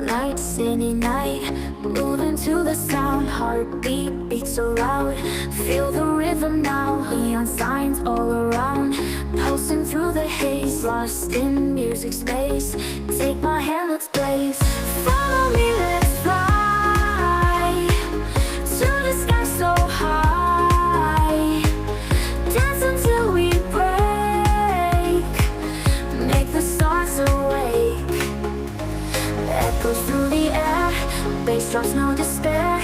night, city night, moving to the sound. Heartbeat beats so loud, feel the rhythm now. Neon signs all around, pulsing through the haze, lost in music space. Take my hand, let's blaze. Follow me, let's fly to the sky so high. Dance until we break, make the stars awake. Echoes through the air, bass drops no despair.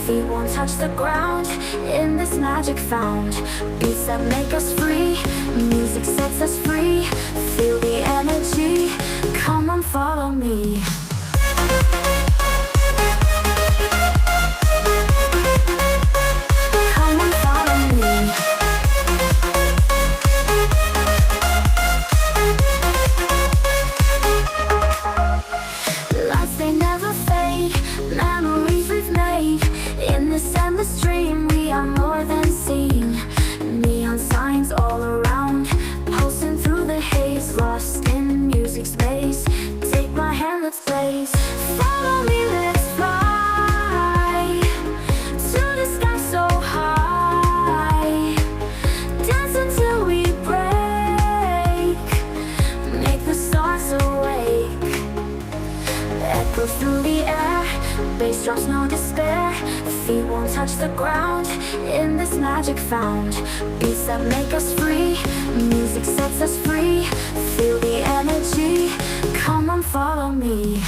Feet won't touch the ground, in this magic found. Beats that make us free, music sets us free. Feel the energy, come on follow me. Come on follow me. Lights they never fade, memories we've made. In this endless dream we are more than seen. Neon signs all around, pulsing through the haze, lost in music space. Take my hand, let's blaze. Follow me, let's fly to the sky so high. Dance until we break, make the stars awake. Echoes through the air, bass drops no despair. Feet won't touch the ground, in this magic found. Beats that make us free, music sets us free. Feel the energy, come on follow me.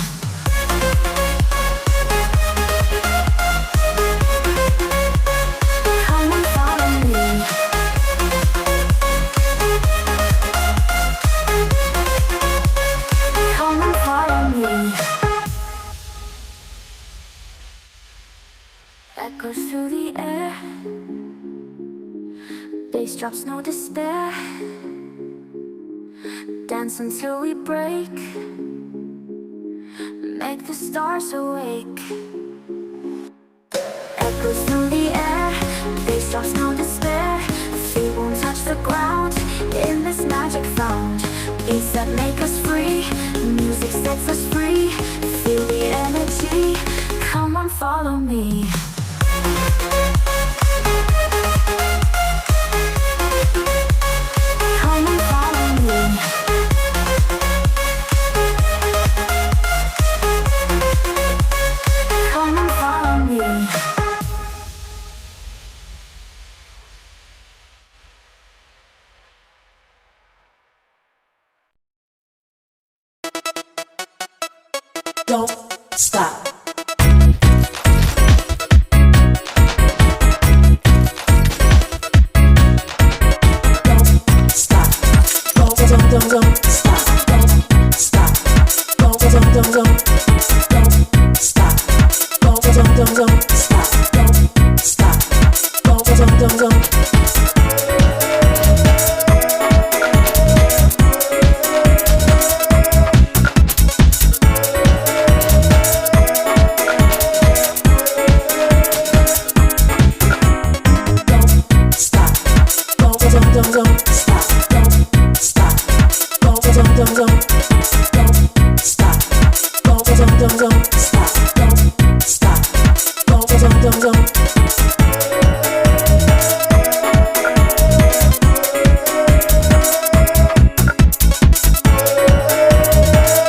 Come on follow me. Come on follow me. Echoes through the air, bass drops no despair. Dance until we break, make the stars awake. Echoes through the air, bass drops no despair. Feet won't touch the ground, in this magic found. Beats that make us free, music sets us free. Feel the energy, come on follow me. Come and follow me. Come and follow me. Don't stop.